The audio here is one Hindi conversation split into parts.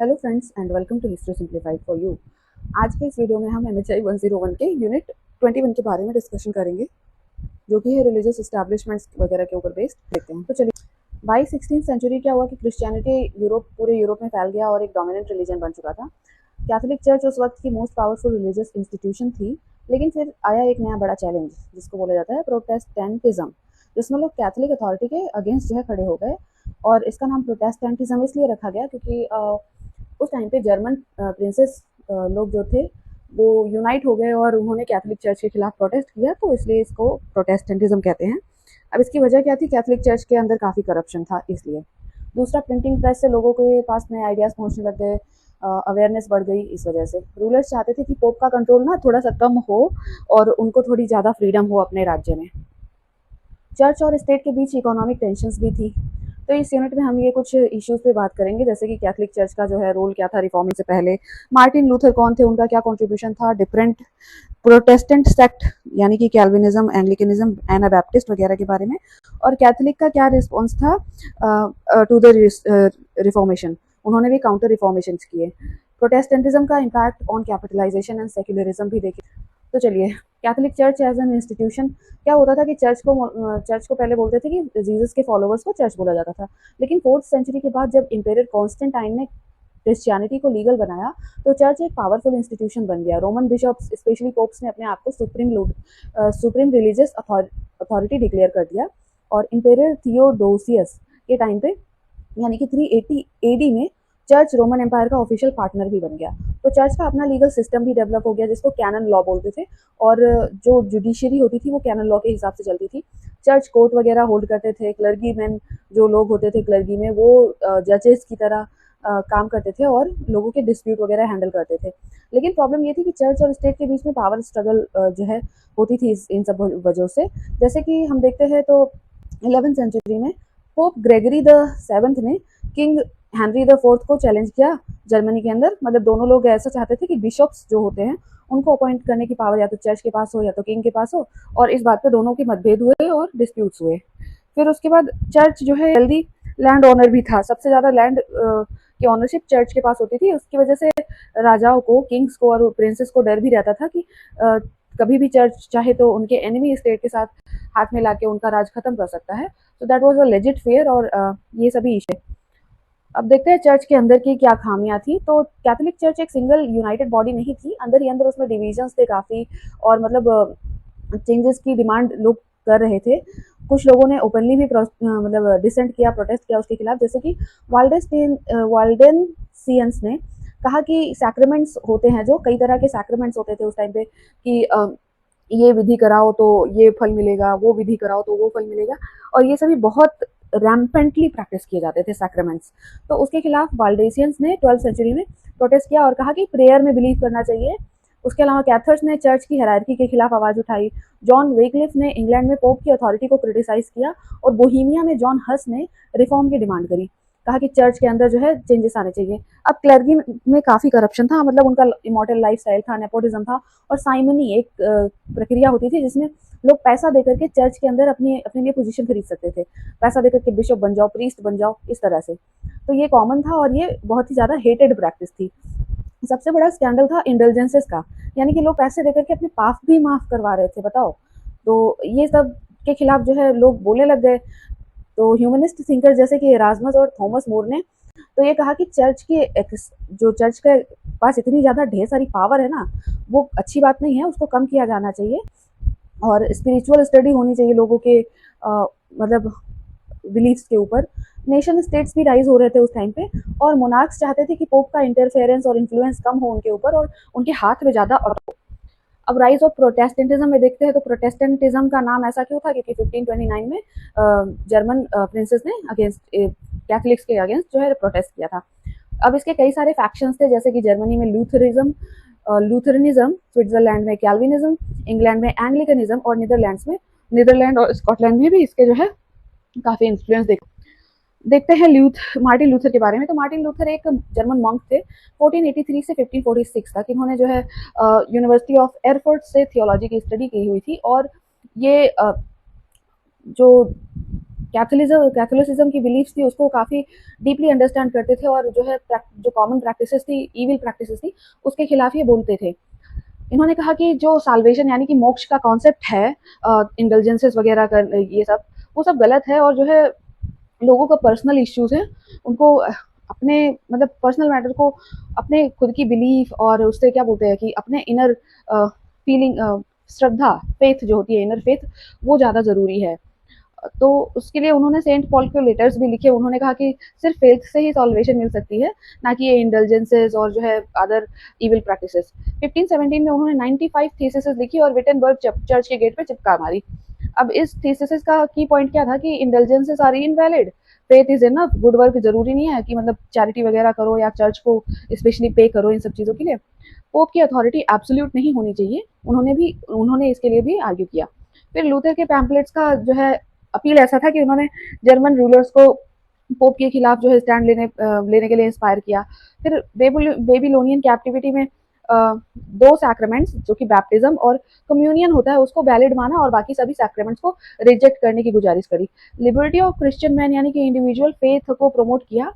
Hello friends and welcome to history simplified for you. आज के इस वीडियो में हम MHI 101 के यूनिट 21 के बारे में डिस्कशन करेंगे, जो कि है रिलीजियस एस्टैब्लिशमेंट्स वगैरह के ऊपर बेस्ड। देखते हैं। तो चलिए, बाई 16th सेंचुरी क्या हुआ कि क्रिश्चियनिटी पूरे यूरोप में फैल गया और एक डोमिनेंट रिलीजन बन चुका था। कैथोलिक चर्च उस वक्त की मोस्ट पावरफुल रिलीजियस इंस्टीट्यूशन थी, लेकिन फिर आया एक नया बड़ा चैलेंज जिसको बोला जाता है प्रोटेस्टेंटिज्म, जिसमें लोग कैथोलिक अथॉरिटी के अगेंस्ट जो है खड़े हो गए। और इसका नाम प्रोटेस्टेंटिज्म इसलिए रखा गया क्योंकि उस टाइम पे जर्मन प्रिंसेस लोग जो थे वो यूनाइट हो गए और उन्होंने कैथोलिक चर्च के खिलाफ प्रोटेस्ट किया, तो इसलिए इसको प्रोटेस्टेंटिज्म कहते हैं। अब इसकी वजह क्या थी? कैथोलिक चर्च के अंदर काफ़ी करप्शन था, इसलिए। दूसरा, प्रिंटिंग प्रेस से लोगों के पास नए आइडियाज़ पहुंचने लग गए, अवेयरनेस बढ़ गई। इस वजह से रूलर्स चाहते थे कि पोप का कंट्रोल ना थोड़ा सा कम हो और उनको थोड़ी ज़्यादा फ्रीडम हो अपने राज्य में। चर्च और स्टेट के बीच इकोनॉमिक टेंशन्स भी थी। तो इस यूनिट में हम ये कुछ इश्यूज पे बात करेंगे, जैसे कि कैथोलिक चर्च का जो है रोल क्या था रिफॉर्मिंग से पहले, मार्टिन लूथर कौन थे, उनका क्या कंट्रीब्यूशन था, डिफरेंट प्रोटेस्टेंट सेक्ट यानी कि कैल्विनिज्म, एंग्लिकनिज्म, एनाबैप्टिस्ट वगैरह के बारे में, और कैथोलिक का क्या रिस्पॉन्स था टू द रिफॉर्मेशन। उन्होंने भी काउंटर रिफॉर्मेशन किए। प्रोटेस्टेंटिज्म का impact on capitalization and secularism भी देखे। तो चलिए, Catholic church as an institution क्या होता था कि चर्च को पहले बोलते थे कि जीसस के फॉलोवर्स को चर्च बोला जाता था, लेकिन 4th सेंचुरी के बाद जब इम्पेरियर कॉन्स्टेंटाइन ने क्रिश्चियनिटी को लीगल बनाया तो चर्च एक पावरफुल इंस्टीट्यूशन बन गया। रोमन बिशप्स, स्पेशली पोप्स ने अपने आप को सुप्रीम रिलीजियस अथॉरिटी डिक्लेयर कर दिया, और इम्पेरियर थियोडोसियस के टाइम पे यानी कि 380 AD में चर्च रोमन एम्पायर का ऑफिशियल पार्टनर भी बन गया। तो चर्च का अपना लीगल सिस्टम भी डेवलप हो गया, जिसको कैनन लॉ बोलते थे, और जो जुडिशरी होती थी वो कैनन लॉ के हिसाब से चलती थी। चर्च कोर्ट वगैरह होल्ड करते थे। क्लर्गी मैन जो लोग होते थे क्लर्गी में, वो जजेस की तरह काम करते थे और लोगों के डिस्प्यूट वगैरह हैंडल करते थे। लेकिन प्रॉब्लम ये थी कि चर्च और स्टेट के बीच में पावर स्ट्रगल जो है होती थी इन सब वजहों से। जैसे कि हम देखते हैं तो 11th सेंचुरी में पोप ग्रेगरी द 7th ने किंग हेनरी द 4th को चैलेंज किया जर्मनी के अंदर। मतलब दोनों लोग ऐसा चाहते थे कि बिशप्स जो होते हैं उनको अपॉइंट करने की पावर या तो चर्च के पास हो या तो किंग के पास हो, और इस बात पे दोनों के मतभेद हुए और डिस्प्यूट्स हुए। फिर उसके बाद चर्च जो है जल्दी लैंड ओनर भी था। सबसे ज़्यादा लैंड की ऑनरशिप चर्च के पास होती थी। उसकी वजह से राजाओं को, किंग्स को और प्रिंसेस को डर भी रहता था कि कभी भी चर्च चाहे तो उनके एनिमी स्टेट के साथ हाथ में लाके उनका राज खत्म कर सकता है। तो that was a legit fair, और ये सभी इशू। अब देखते हैं चर्च के अंदर की क्या खामियां थी। तो कैथोलिक चर्च एक सिंगल यूनाइटेड बॉडी नहीं थी, अंदर ही अंदर उसमें डिविजन्स थे काफ़ी, और मतलब चेंजेस की डिमांड लोग कर रहे थे। कुछ लोगों ने ओपनली भी मतलब डिसेंट किया, प्रोटेस्ट किया उसके खिलाफ, जैसे कि वाल्डेंसियंस ने कहा कि सैक्रेमेंट्स होते हैं, जो कई तरह के सैक्रेमेंट्स होते थे उस टाइम पे, कि ये विधि कराओ तो ये फल मिलेगा, वो विधि कराओ तो वो फल मिलेगा, और ये सभी बहुत रैम्पेंटली प्रैक्टिस किए जाते थे सैक्रेमेंट्स। तो उसके खिलाफ वाल्डेसियंस ने 12th सेंचुरी में प्रोटेस्ट किया और कहा कि प्रेयर में बिलीव करना चाहिए। उसके अलावा कैथर्स ने चर्च की हायरार्की के खिलाफ आवाज उठाई। जॉन वेक्लिफ ने इंग्लैंड में पोप की अथॉरिटी को क्रिटिसाइज किया, और बोहीमिया में जॉन हस ने रिफॉर्म की डिमांड करी। कहा कि चर्च के अंदर जो है चेंजेस आने चाहिए। अब क्लर्गी में काफ़ी करप्शन था, मतलब उनका इमोर्टल लाइफस्टाइल था, नेपोटिज्म था, और साइमनी एक प्रक्रिया होती थी जिसमें लोग पैसा देकर के चर्च के अंदर अपने अपने लिए पोजीशन खरीद सकते थे। पैसा देकर के बिशप बन जाओ, प्रीस्ट बन जाओ, इस तरह से। तो ये कॉमन था और ये बहुत ही ज़्यादा हेटेड प्रैक्टिस थी। सबसे बड़ा स्कैंडल था इंडल्जेंसेस का, यानी कि लोग पैसे देकर के अपने पाप भी माफ करवा रहे थे, बताओ। तो ये सब के खिलाफ जो है लोग बोलने लग गए। तो ह्यूमनिस्ट थिंकर जैसे कि एरास्मस और थॉमस मोर ने तो ये कहा कि चर्च के पास इतनी ज़्यादा ढेर सारी पावर है ना, वो अच्छी बात नहीं है, उसको कम किया जाना चाहिए, और स्पिरिचुअल स्टडी होनी चाहिए लोगों के मतलब बिलीफ्स के ऊपर। नेशन स्टेट्स भी राइज हो रहे थे उस टाइम पे, और मोनार्क्स चाहते थे कि पोप का इंटरफेरेंस और इन्फ्लुएंस कम हो उनके ऊपर, और उनके हाथ में ज़्यादा। अब राइज ऑफ प्रोटेस्टेंटिज्म में देखते हैं तो प्रोटेस्टेंटिज्म का नाम ऐसा क्यों था? क्योंकि 1529 में जर्मन प्रिंसेस ने अगेंस्ट कैथलिक्स के अगेंस्ट जो है प्रोटेस्ट किया था। अब इसके कई सारे फैक्शंस थे, जैसे कि जर्मनी में लूथरनिज्म, स्विट्जरलैंड में कैल्विनिज्म, इंग्लैंड में एंग्लिकनिज्म, और नीदरलैंड और स्कॉटलैंड में भी इसके जो है काफ़ी इन्फ्लुएंस देखते हैं मार्टिन लूथर के बारे में। तो मार्टिन लूथर एक जर्मन मॉन्क थे। 1483 से 1546 तक इन्होंने जो है यूनिवर्सिटी ऑफ एयरफोर्ट से थियोलॉजी की स्टडी की हुई थी, और ये जो कैथोलिसिज्म की बिलीफ्स थी उसको काफ़ी डीपली अंडरस्टैंड करते थे और जो है जो कॉमन प्रैक्टिसेस थी, ईविल प्रैक्टिसेस थी, उसके खिलाफ ये बोलते थे। इन्होंने कहा कि जो साल्वेशन यानी कि मोक्ष का कॉन्सेप्ट है, इंडल्जेंसेस वगैरह का ये सब, वो सब गलत है और जो है लोगों का पर्सनल इश्यूज है, उनको अपने मतलब पर्सनल मैटर को अपने खुद की बिलीफ और उससे क्या बोलते हैं कि अपने इनर फीलिंग, श्रद्धा, फेथ जो होती है, इनर फेथ, वो ज़्यादा ज़रूरी है। तो उसके लिए उन्होंने सेंट पॉल के लेटर्स भी लिखे। उन्होंने कहा कि सिर्फ फेथ से ही सॉल्वेशन मिल सकती है, ना कि ये इंडल्जेंसेस और जो है अदर इविल प्रैक्टिसेस। 1517 में उन्होंने 95 थीसिस लिखी और विटनबर्ग चर्च के गेट पे चिपका मारी। अब इस थीसिस का की पॉइंट क्या था कि indulgences are invalid, faith is enough, good work जरूरी नहीं है कि मतलब चैरिटी वगैरह करो या चर्च को स्पेशली पे करो इन सब चीज़ों के लिए। पोप की अथॉरिटी एब्सोल्यूट नहीं होनी चाहिए, उन्होंने इसके लिए भी आर्ग्यू किया। फिर लूथर के पैम्पलेट्स का जो है अपील ऐसा था कि उन्होंने जर्मन रूलर्स को पोप के खिलाफ जो है स्टैंड लेने के लिए इंस्पायर किया। फिर बेबीलोनियन कैप्टिविटी में दो सैक्रामेंट्स जो कि बैप्टिज्म और कम्युनियन होता है उसको वैलिड माना और बाकी सभी सैक्रामेंट्स को रिजेक्ट करने की गुजारिश करी। लिबर्टी ऑफ क्रिश्चियन मैन यानी कि इंडिविजुअल फेथ को प्रमोट किया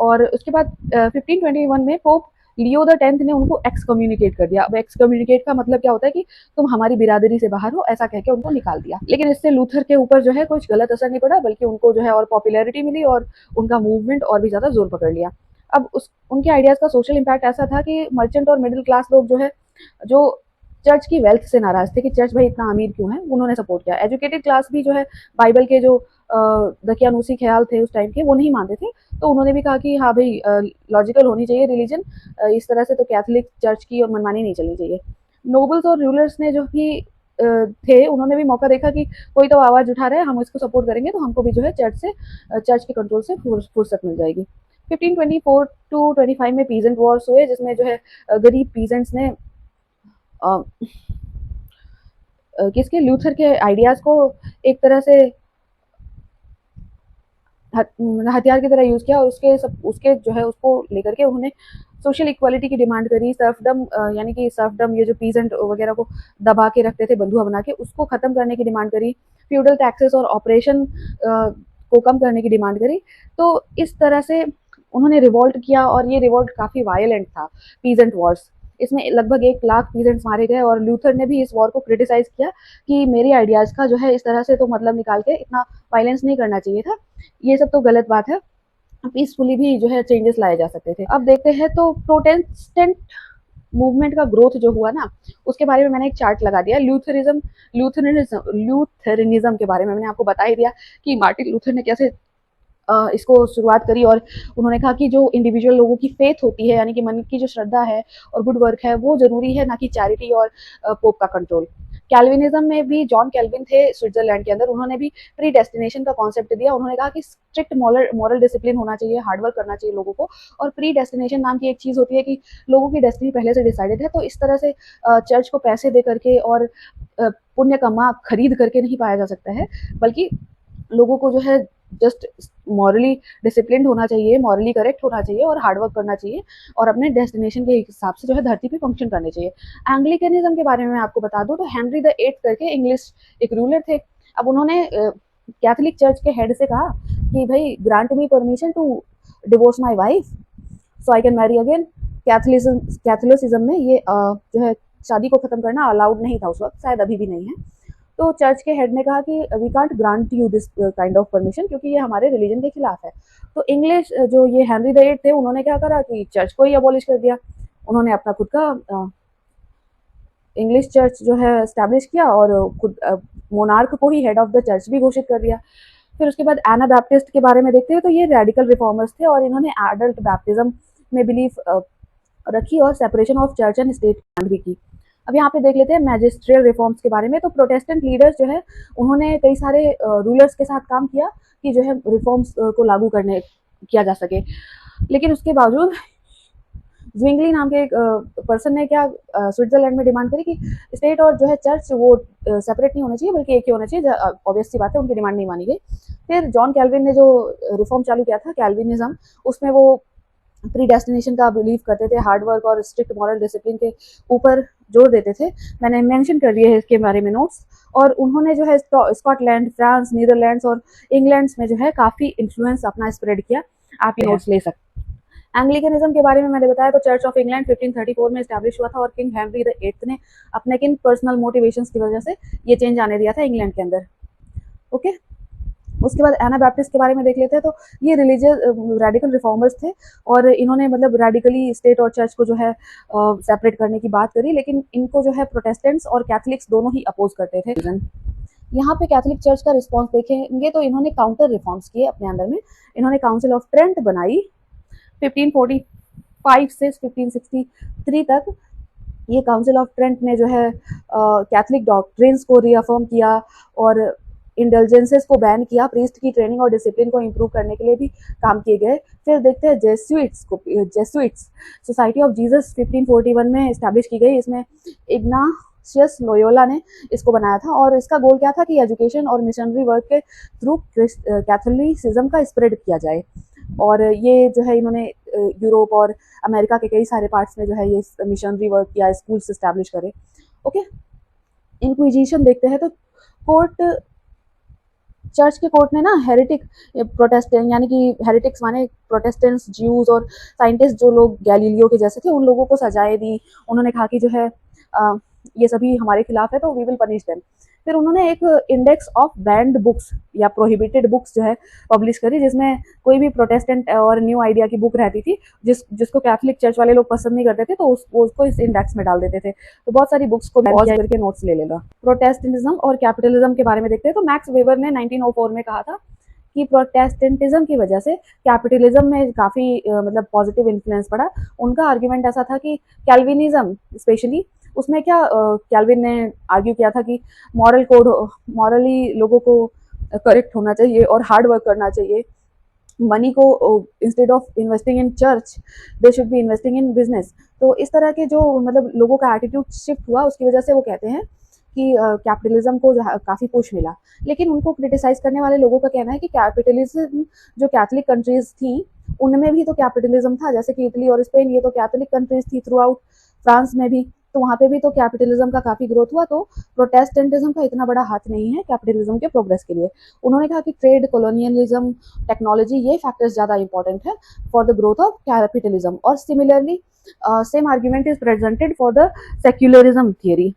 और उसके बाद 1521 में पोप लियो द 10th ने उनको एक्स कम्युनिकेट कर दिया। अब एक्स कम्युनिकेट का मतलब क्या होता है कि तुम हमारी बिरादरी से बाहर हो, ऐसा कह के उनको निकाल दिया। लेकिन इससे लूथर के ऊपर जो है कुछ गलत असर नहीं पड़ा, बल्कि उनको जो है और पॉपुलैरिटी मिली और उनका मूवमेंट और भी ज्यादा जोर पकड़ लिया। अब उनके आइडियाज का सोशल इम्पैक्ट ऐसा था कि मर्चेंट और मिडिल क्लास लोग जो है, जो चर्च की वेल्थ से नाराज थे कि चर्च भाई इतना अमीर क्यों है, उन्होंने सपोर्ट किया। एजुकेटेड क्लास भी जो है बाइबल के जो दकियानूसी ख्याल थे उस टाइम के, वो नहीं मानते थे, तो उन्होंने भी कहा कि हाँ भाई लॉजिकल होनी चाहिए रिलीजन, इस तरह से तो कैथोलिक चर्च की और मनमानी नहीं चलनी चाहिए। नोबल्स और रूलर्स ने जो भी थे, उन्होंने भी मौका देखा कि कोई तो आवाज उठा रहा है, हम इसको सपोर्ट करेंगे तो हमको भी जो है चर्च के कंट्रोल से फुर्सत मिल जाएगी। 1524 टू 25 में पीजेंट वॉर्स हुए, जिसमें जो है गरीब पीजेंट्स ने किसके लूथर के आइडियाज को एक तरह से हथियार की तरह यूज किया और उसके जो है उसको लेकर के उन्होंने सोशल इक्वालिटी की डिमांड करी। सर्फडम यानी कि सर्फडम, ये जो पीजेंट वगैरह को दबा के रखते थे बंधुआ बना के, उसको खत्म करने की डिमांड करी। फ्यूडल टैक्सेस और ऑपरेशन को कम करने की डिमांड करी। तो इस तरह से उन्होंने रिवोल्ट किया और ये रिवोल्ट काफी वायलेंट था, पीजेंट वॉर्स। इसमें लगभग 1 लाख पीजेंट्स मारे गए और लूथर ने भी इस वॉर को क्रिटिसाइज किया कि मेरी आइडियाज का जो है इस तरह से तो मतलब निकाल के इतना वायलेंस नहीं करना चाहिए था, ये सब तो गलत बात है, पीसफुली भी जो है चेंजेस लाए जा सकते थे। अब देखते हैं तो प्रोटेस्टेंट मूवमेंट का ग्रोथ जो हुआ ना, उसके बारे में मैंने एक चार्ट लगा दिया। लूथरनिज्म के बारे में मैंने आपको बता ही दिया कि मार्टिन लूथर ने कैसे इसको शुरुआत करी और उन्होंने कहा कि जो इंडिविजुअल लोगों की फेथ होती है, यानी कि मन की जो श्रद्धा है और गुड वर्क है, वो जरूरी है, ना कि चैरिटी और पोप का कंट्रोल। कैल्विनिज्म में भी जॉन कैल्विन थे स्विट्जरलैंड के अंदर, उन्होंने भी प्री डेस्टिनेशन का कॉन्सेप्ट दिया। उन्होंने कहा कि स्ट्रिक्ट मॉरल डिसिप्लिन होना चाहिए, हार्डवर्क करना चाहिए लोगों को, और प्री डेस्टिनेशन नाम की एक चीज होती है कि लोगों की डेस्टिनी पहले से डिसाइडेड है। तो इस तरह से चर्च को पैसे दे करके और पुण्य कमा खरीद करके नहीं पाया जा सकता है, बल्कि लोगों को जो है जस्ट मॉरली डिसिप्लिन होना चाहिए, मॉरली करेक्ट होना चाहिए और हार्डवर्क करना चाहिए और अपने डेस्टिनेशन के हिसाब से जो है धरती पे फंक्शन करने चाहिए। एंग्लिकनिज्म के बारे में मैं आपको बता दूं तो हेनरी द 8th करके इंग्लिश एक रूलर थे। अब उन्होंने कैथोलिक चर्च के हेड से कहा कि भाई grant me permission to divorce my wife so I can marry again. Catholicism में ये जो है शादी को खत्म करना अलाउड नहीं था उस वक्त, शायद अभी भी नहीं है। तो चर्च के हेड ने कहा कि we can't grant you this kind of permission, क्योंकि ये हमारे रिलीजन के खिलाफ है। तो इंग्लिश जो ये हेनरी द 8th थे, उन्होंने क्या करा कि चर्च को ही अबॉलिश कर दिया। उन्होंने अपना खुद का इंग्लिश चर्च जो है स्टैब्लिश किया और खुद मोनार्क को ही हेड ऑफ द चर्च भी घोषित कर दिया। फिर उसके बाद एना बैप्टिस्ट के बारे में देखते हैं तो ये रेडिकल रिफॉर्मर्स थे और इन्होंने एडल्ट बैप्टिज्म में बिलीफ रखी और separation of church and state भी की। अब यहाँ पे देख लेते हैं मैजिस्ट्रियल रिफॉर्म्स के बारे में। तो प्रोटेस्टेंट लीडर्स जो है उन्होंने कई सारे रूलर्स के साथ काम किया कि जो है रिफॉर्म्स को लागू करने किया जा सके, लेकिन उसके बावजूद ज्विंगली नाम के एक पर्सन ने क्या स्विट्जरलैंड में डिमांड करी कि स्टेट और जो है चर्च वो सेपरेट नहीं होना चाहिए, बल्कि एक ही होना चाहिए। ऑब्वियस सी बात है, उनकी डिमांड नहीं मानी गई। फिर जॉन कैल्विन ने जो रिफॉर्म चालू किया था कैल्विनिज्म, उसमें वो प्री डेस्टिनेशन का बिलीव करते थे, हार्ड वर्क और स्ट्रिक्ट मॉरल डिसिप्लिन के ऊपर जोर देते थे। मैंने मेंशन कर दिए हैं इसके बारे में नोट्स। और उन्होंने जो है स्कॉटलैंड, फ्रांस, नीदरलैंड्स और इंग्लैंड्स में जो है काफ़ी इन्फ्लुएंस अपना स्प्रेड किया। आप ये नोट्स ले सकते हैं। एंग्लिकनिज्म के बारे में मैंने बताया तो चर्च ऑफ इंग्लैंड 1534 में स्टैब्लिश हुआ था और किंग हेनरी द एट्थ ने अपने किन पर्सनल मोटिवेशंस की वजह से ये चेंज आने दिया था इंग्लैंड के अंदर। ओके, उसके बाद एना बैप्टिस्ट के बारे में देख लेते हैं। तो ये रिलीजियस रेडिकल रिफॉर्मर्स थे और इन्होंने मतलब रेडिकली स्टेट और चर्च को जो है सेपरेट करने की बात करी, लेकिन इनको जो है प्रोटेस्टेंट्स और कैथलिक्स दोनों ही अपोज करते थे। यहाँ पे कैथलिक चर्च का रिस्पॉन्स देखेंगे तो इन्होंने काउंटर रिफॉर्म्स किए अपने अंदर में। इन्होंने काउंसिल ऑफ ट्रेंट बनाई 1545 से 1563 तक। ये काउंसिल ऑफ ट्रेंट ने जो है कैथलिक डॉक्ट्रिन्स को रीअफर्म किया और इंडल्जेंसेस को बैन किया। प्रीस्ट की ट्रेनिंग और डिसिप्लिन को इम्प्रूव करने के लिए भी काम किए गए। फिर देखते हैं जेसुइट्स सोसाइटी ऑफ जीसस 1541 में इस्टेब्लिश की गई। इसमें इग्नाशियस लोयोला ने इसको बनाया था और इसका गोल क्या था कि एजुकेशन और मिशनरी वर्क के थ्रू कैथोलिसिज्म का स्प्रेड किया जाए। और ये जो है इन्होंने यूरोप और अमेरिका के कई सारे पार्ट्स में जो है ये मिशनरी वर्क किया, स्कूल्स इस्टेब्लिश करे। ओके, इंक्विजिशन देखते हैं तो कोर्ट, चर्च के कोर्ट ने ना हेरिटिक प्रोटेस्टेंट यानी कि हेरिटिक्स माने प्रोटेस्टेंट्स, ज्यूज और साइंटिस्ट जो लोग गैलीलियो के जैसे थे उन लोगों को सजाएं दी। उन्होंने कहा कि जो है ये सभी हमारे खिलाफ है तो वी विल पनिश देम। फिर उन्होंने एक इंडेक्स ऑफ बैंड बुक्स या प्रोहिबिटेड बुक्स जो है पब्लिश करी, जिसमें कोई भी प्रोटेस्टेंट और न्यू आइडिया की बुक रहती थी जिसको कैथलिक चर्च वाले लोग पसंद नहीं करते थे तो उसको इस इंडेक्स में डाल देते थे। तो बहुत सारी बुक्स को पॉज करके नोट्स ले लेगा। प्रोटेस्टेंटिज्म और कैपिटलिज्म के बारे में देखते हैं तो मैक्स वेबर ने 1904 में कहा था कि प्रोटेस्टेंटिज्म की वजह से कैपिटलिज्म में काफ़ी मतलब पॉजिटिव इन्फ्लुएंस पड़ा। उनका आर्ग्यूमेंट ऐसा था कि कैल्विनिज्म स्पेशली, उसमें क्या कैल्विन ने आर्ग्यू किया था कि मॉरली लोगों को करेक्ट होना चाहिए और हार्ड वर्क करना चाहिए। मनी को instead of investing in church they should be investing in business. तो इस तरह के जो मतलब लोगों का एटीट्यूड शिफ्ट हुआ उसकी वजह से वो कहते हैं कि कैपिटलिज्म को जो काफ़ी पुश मिला। लेकिन उनको क्रिटिसाइज करने वाले लोगों का कहना है कि कैपिटलिज्म जो कैथलिक कंट्रीज थी उनमें भी तो कैपिटलिज्म था, जैसे कि इटली और स्पेन, ये तो कैथलिक कंट्रीज थी थ्रू आउट। फ्रांस में भी, तो वहाँ पे भी तो कैपिटलिज्म का काफ़ी ग्रोथ हुआ। तो प्रोटेस्टेंटिज्म का इतना बड़ा हाथ नहीं है कैपिटलिज्म के प्रोग्रेस के लिए। उन्होंने कहा कि ट्रेड, कॉलोनियलिज्म, टेक्नोलॉजी, ये फैक्टर्स ज़्यादा इंपॉर्टेंट है for the growth of capitalism. और similarly same argument is presented for the secularism theory.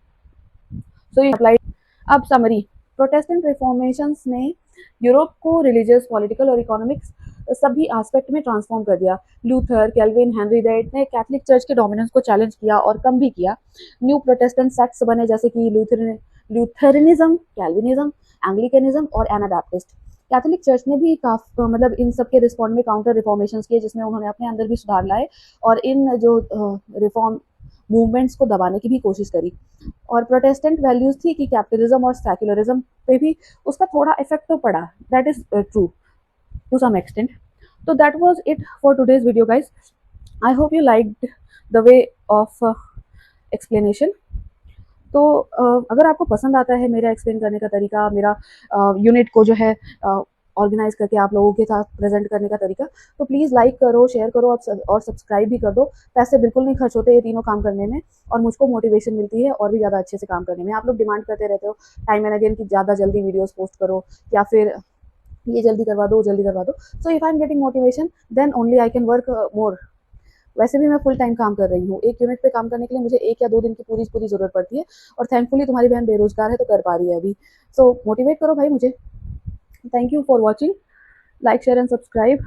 So ये अप्लाइड। अब समरी, प्रोटेस्टेंट रिफॉर्मेशंस ने यूरोप को रिलीजियस, पॉलिटिकल और इकोनॉमिक्स सभी एस्पेक्ट में ट्रांसफॉर्म कर दिया। Luther, Calvin, Henry the eighth ने कैथलिक चर्च के डोमिनेंस को चैलेंज किया और कम भी किया। न्यू प्रोटेस्टेंट सेक्ट्स बने जैसे कि लूथरनिज्म, कैल्विनिज्म, एंग्लिकनिज्म और एनाबैप्टिस्ट। कैथलिक चर्च ने भी काफी मतलब इन सब के रिस्पॉन्ड में काउंटर रिफॉर्मेशंस किए, जिसमें उन्होंने अपने अंदर भी सुधार लाए और इन जो रिफॉर्म मूवमेंट्स को दबाने की भी कोशिश करी। और प्रोटेस्टेंट वैल्यूज थी कि कैपिटलिज्म और सेक्युलरिज्म पे भी उसका थोड़ा इफेक्ट तो पड़ा, that is true to some extent. So that was it for today's video, guys. I hope you liked the way of explanation. तो अगर आपको पसंद आता है मेरा एक्सप्लेन करने का तरीका, मेरा यूनिट को जो है ऑर्गेनाइज करके आप लोगों के साथ प्रेजेंट करने का तरीका, तो प्लीज़ लाइक करो, शेयर करो और सब्सक्राइब भी कर दो। पैसे बिल्कुल नहीं खर्च होते ये तीनों काम करने में और मुझको मोटिवेशन मिलती है और भी ज़्यादा अच्छे से काम करने में। आप लोग डिमांड करते रहते हो टाइम एंड अगेन कि ज़्यादा जल्दी वीडियोज़ पोस्ट करो या फिर ये जल्दी करवा दो, जल्दी करवा दो। So if I am getting motivation then only I can work more. वैसे भी मैं फुल टाइम काम कर रही हूँ, एक यूनिट पे काम करने के लिए मुझे 1 या 2 दिन की पूरी ज़रूरत पड़ती है और थैंकफुली तुम्हारी बहन बेरोजगार है तो कर पा रही है अभी। सो मोटिवेट करो भाई मुझे। Thank you for watching, like, share and subscribe.